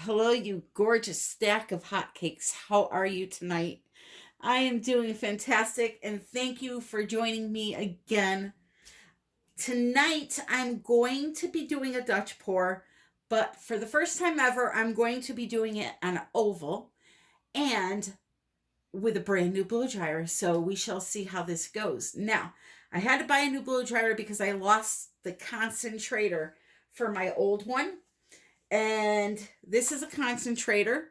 Hello, you gorgeous stack of hotcakes. How are you tonight? I am doing fantastic, and thank you for joining me again. Tonight, I'm going to be doing a Dutch pour, but for the first time ever, I'm going to be doing it on an oval and with a brand new blow dryer. So we shall see how this goes. Now, I had to buy a new blow dryer because I lost the concentrator for my old one. And this is a concentrator.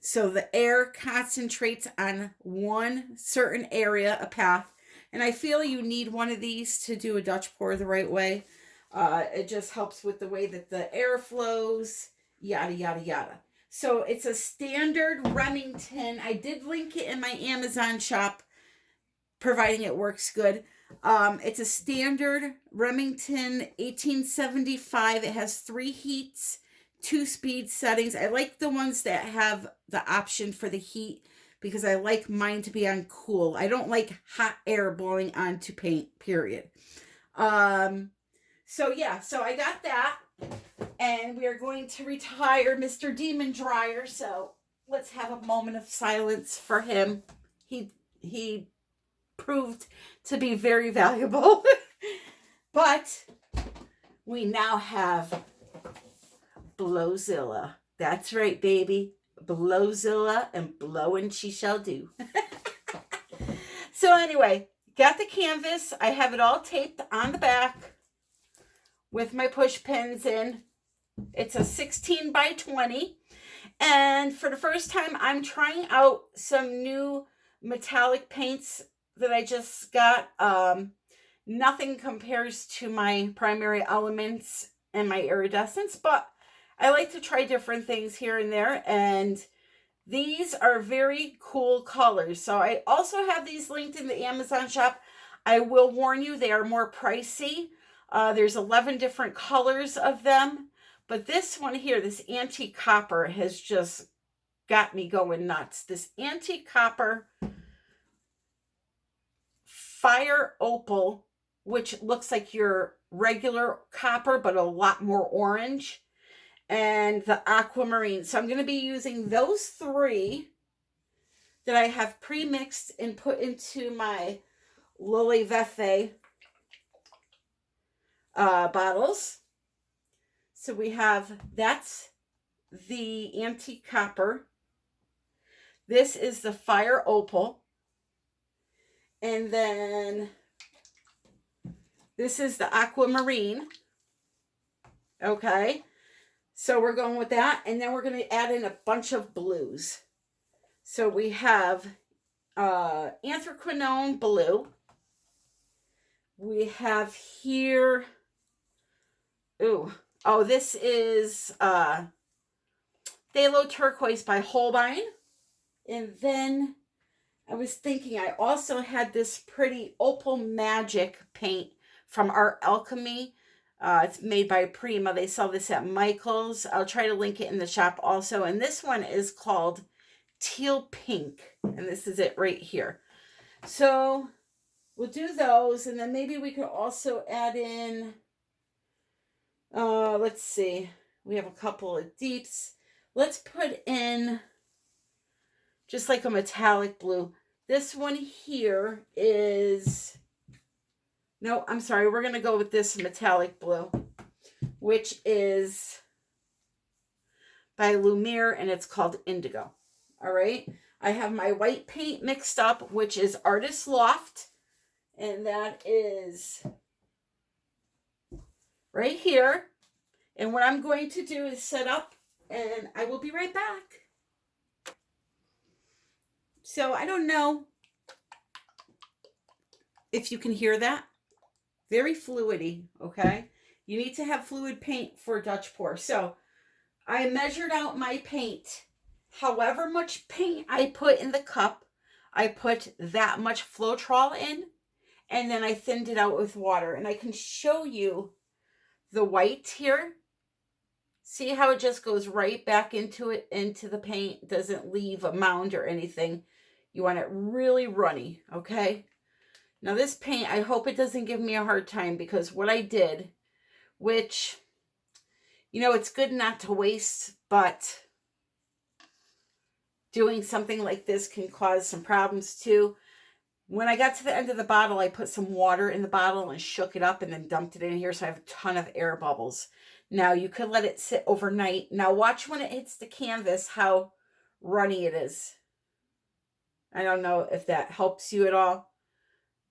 So the air concentrates on one certain area, a path. And I feel you need one of these to do a Dutch pour the right way. It just helps with the way that the air flows, yada, yada, yada. So it's a standard Remington. I did link it in my Amazon shop, providing it works good. It's a standard Remington 1875. It has 3 heats, 2 speed settings. I like the ones that have the option for the heat because I like mine to be on cool. I don't like hot air blowing onto paint, period. So I got that, and we are going to retire Mr. Demon Dryer. So let's have a moment of silence for him. He proved to be very valuable. But we now have Blowzilla. That's right, baby. Blowzilla, and blowing she shall do. So anyway, got the canvas. I have it all taped on the back with my push pins in. It's a 16 by 20. And for the first time, I'm trying out some new metallic paints that I just got. Nothing compares to my primary elements and my iridescence, but I like to try different things here and there, and these are very cool colors. So I also have these linked in the Amazon shop. I will warn you, they are more pricey. There's 11 different colors of them, but this one here, this antique copper, has just got me going nuts. This antique copper fire opal, which looks like your regular copper, but a lot more orange, and the aquamarine. So I'm going to be using those 3 that I have pre-mixed and put into my Lily Vefe bottles. So we have, that's the antique copper. This is the fire opal. And then this is the aquamarine. Okay. So we're going with that. And then we're going to add in a bunch of blues. So we have anthraquinone blue. We have here, this is Phthalo Turquoise by Holbein. And then I was thinking I also had this pretty Opal Magic paint from Art Alchemy. It's made by Prima. They sell this at Michael's. I'll try to link it in the shop also. And this one is called Teal Pink. And this is it right here. So we'll do those. And then maybe we could also add in, let's see. We have a couple of deeps. Let's put in just like a metallic blue. This one here is, no, I'm sorry. We're going to go with this metallic blue, which is by Lumiere, and it's called Indigo. All right. I have my white paint mixed up, which is Artist Loft, and that is right here. And what I'm going to do is set up, and I will be right back. So I don't know if you can hear that. Very fluidy, okay? You need to have fluid paint for Dutch pour. So I measured out my paint. However much paint I put in the cup, I put that much floetrol in, and then I thinned it out with water. And I can show you the white here. See how it just goes right back into it, into the paint, doesn't leave a mound or anything. You want it really runny, okay? Now this paint, I hope it doesn't give me a hard time, because what I did, which You know, it's good not to waste, but doing something like this can cause some problems too. When I got to the end of the bottle, I put some water in the bottle and shook it up and then dumped it in here, so I have a ton of air bubbles. Now, you could let it sit overnight. Now, watch when it hits the canvas how runny it is. I don't know if that helps you at all,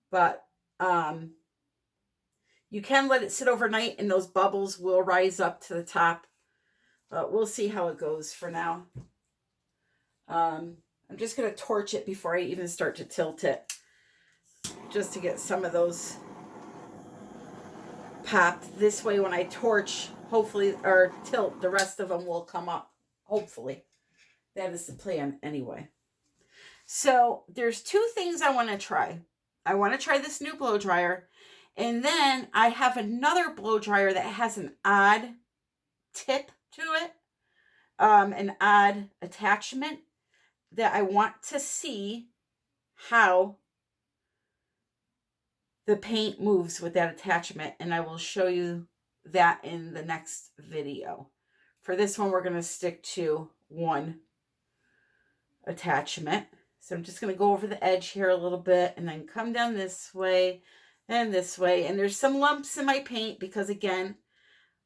but you can let it sit overnight and those bubbles will rise up to the top. But we'll see how it goes for now. I'm just going to torch it before I even start to tilt it, just to get some of those popped. This way, when I torch, hopefully, or tilt, the rest of them will come up. Hopefully. That is the plan anyway. So, there's two things I want to try. I want to try this new blow dryer. And then I have another blow dryer that has an odd tip to it. An odd attachment that I want to see how the paint moves with that attachment, and I will show you that in the next video. For this one, we're going to stick to one attachment. So I'm just going to go over the edge here a little bit and then come down this way and this way. And there's some lumps in my paint because, again,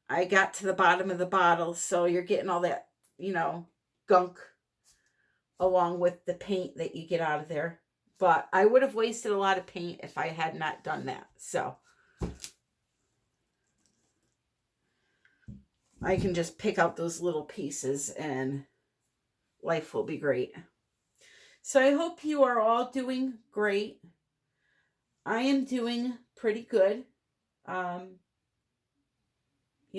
I got to the bottom of the bottle, so you're getting all that, you know, gunk along with the paint that you get out of there. But I would have wasted a lot of paint if I had not done that. So I can just pick out those little pieces and life will be great. So I hope you are all doing great. I am doing pretty good. You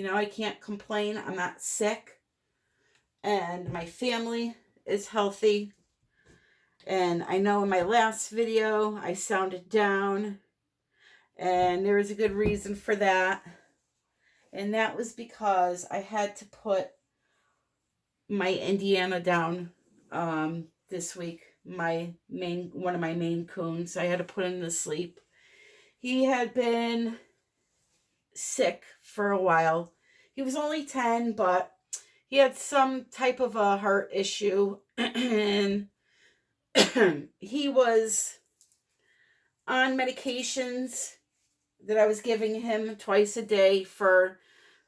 know, I can't complain. I'm not sick. And my family is healthy. And I know in my last video, I sounded down. And there was a good reason for that. And that was because I had to put my Indiana down this week. One of my Maine Coons. I had to put him to sleep. He had been sick for a while. He was only 10, but he had some type of a heart issue. And he was on medications that I was giving him twice a day for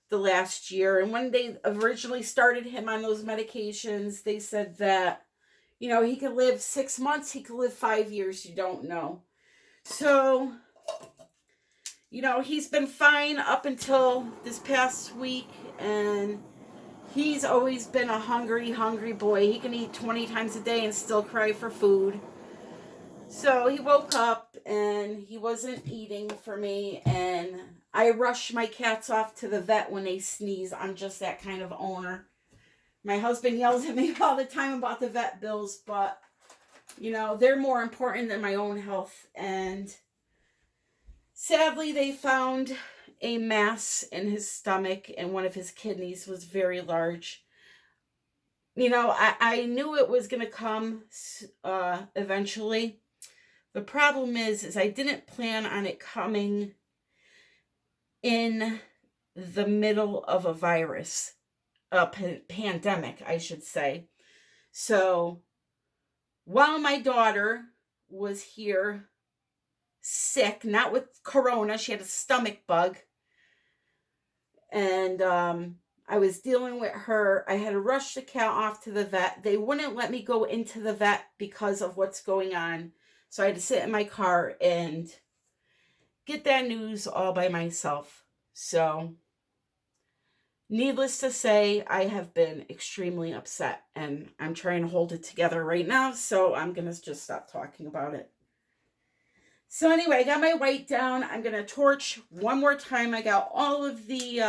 the last year. And when they originally started him on those medications, they said that, you know, he could live 6 months, he could live 5 years, you don't know. So, you know, he's been fine up until this past week, and he's always been a hungry, hungry boy. He can eat 20 times a day and still cry for food. So he woke up and he wasn't eating for me, and I rush my cats off to the vet when they sneeze. I'm just that kind of owner. My husband yells at me all the time about the vet bills, but, you know, they're more important than my own health. And sadly, they found a mass in his stomach, and one of his kidneys was very large. You know, I knew it was going to come eventually. The problem is I didn't plan on it coming in the middle of a virus, a pandemic, I should say. So while my daughter was here sick, not with corona, she had a stomach bug, and I was dealing with her. I had to rush the cat off to the vet. They wouldn't let me go into the vet because of what's going on. So I had to sit in my car and get that news all by myself. So, needless to say, I have been extremely upset, and I'm trying to hold it together right now, so I'm going to just stop talking about it. So anyway, I got my white down. I'm going to torch one more time. I got all of the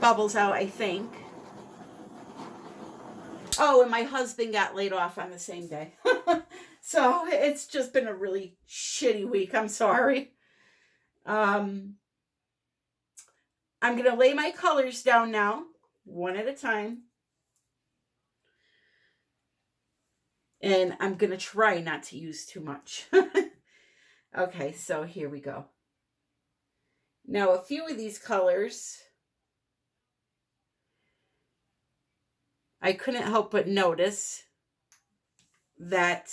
bubbles out, I think. Oh, and my husband got laid off on the same day. So it's just been a really shitty week. I'm sorry. I'm going to lay my colors down now, one at a time. And I'm going to try not to use too much. Okay, so here we go. Now, a few of these colors, I couldn't help but notice that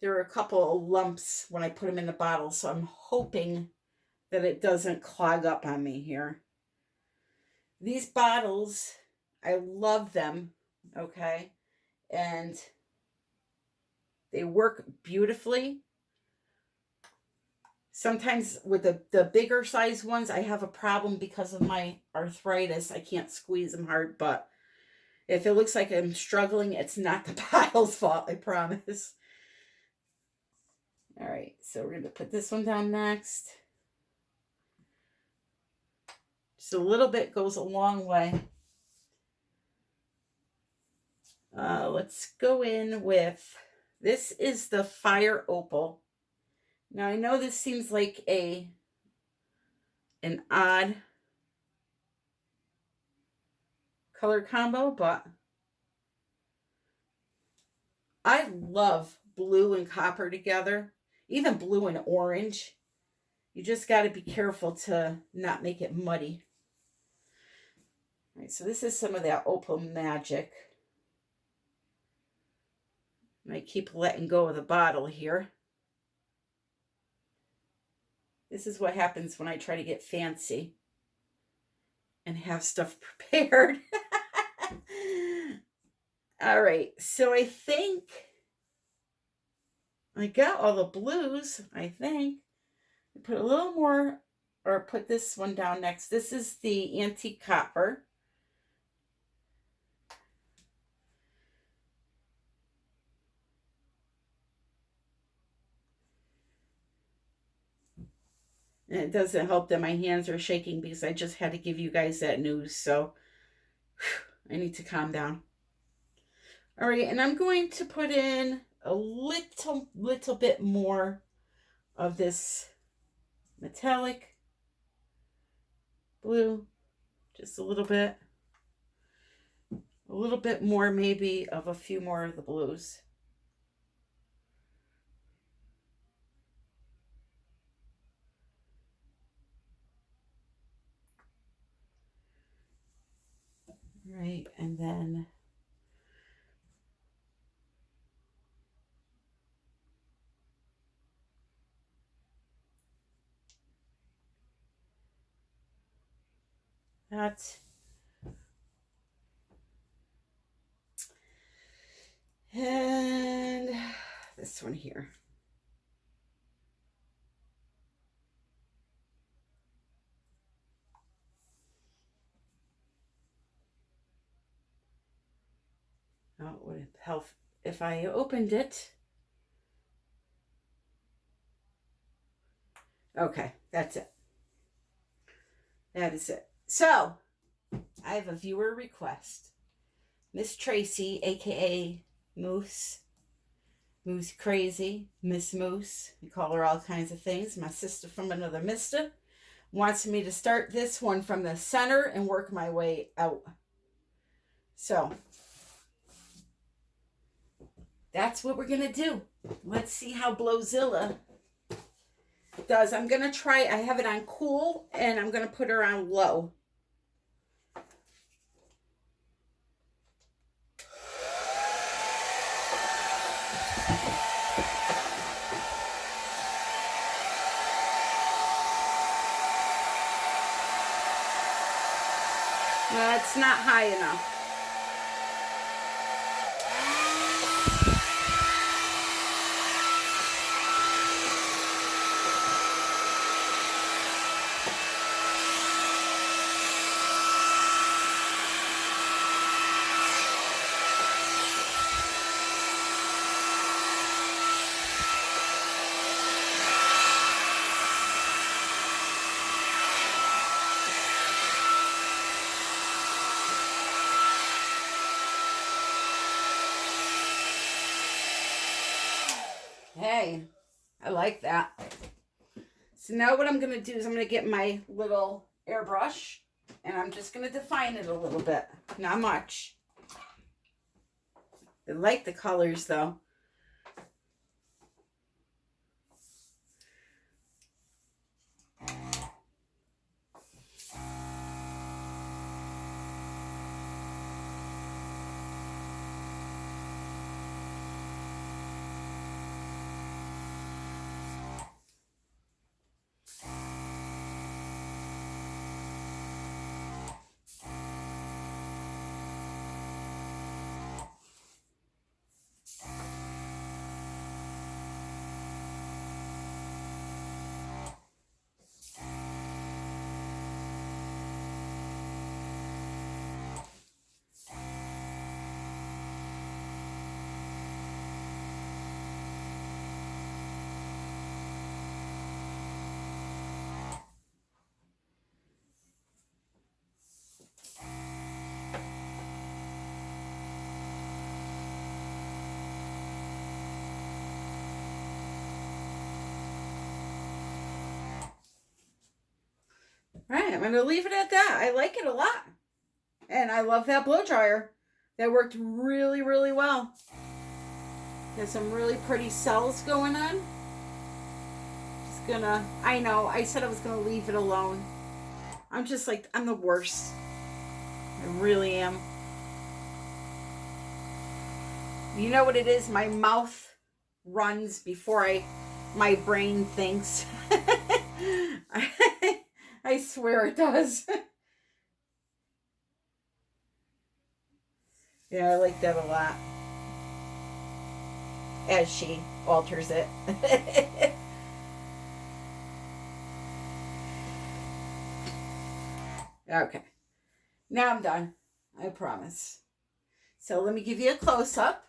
there are a couple of lumps when I put them in the bottle, so I'm hoping that it doesn't clog up on me here. These bottles, I love them, okay? And they work beautifully. Sometimes with the bigger size ones, I have a problem because of my arthritis. I can't squeeze them hard, but if it looks like I'm struggling, it's not the bottle's fault, I promise. All right, so we're going to put this one down next. Just a little bit goes a long way. Let's go in with, this is the Fire Opal. Now, I know this seems like an odd color combo, but I love blue and copper together, even blue and orange. You just got to be careful to not make it muddy. All right, so this is some of that Opal magic. I keep letting go of the bottle here. This is what happens when I try to get fancy and have stuff prepared. All right, so I think I got all the blues, I think. Put a little more, or put this one down next. This is the antique copper. And it doesn't help that my hands are shaking because I just had to give you guys that news. So I need to calm down. All right, and I'm going to put in a little bit more of this metallic blue. Just a little bit. A little bit more maybe of a few more of the blues. Right, and then that. And this one here. Oh, it would help if I opened it. Okay, that's it. That is it. So, I have a viewer request. Miss Tracy, aka Moose, Moose Crazy, Miss Moose, we call her all kinds of things, my sister from another mister, wants me to start this one from the center and work my way out. So, that's what we're going to do. Let's see how Blowzilla does. I'm going to try, I have it on cool, and I'm going to put her on low. No, it's not high enough. Hey, I like that. So now what I'm going to do is I'm going to get my little airbrush and I'm just going to define it a little bit. Not much. I like the colors though. Right, I'm going to leave it at that. I like it a lot. And I love that blow dryer. That worked really, really well. Got some really pretty cells going on. Just gonna, I know, I said I was gonna leave it alone. I'm just like, I'm the worst. I really am. You know what it is? My mouth runs before my brain thinks. I swear it does. Yeah, I like that a lot. As she alters it. Okay. Now I'm done. I promise. So let me give you a close-up.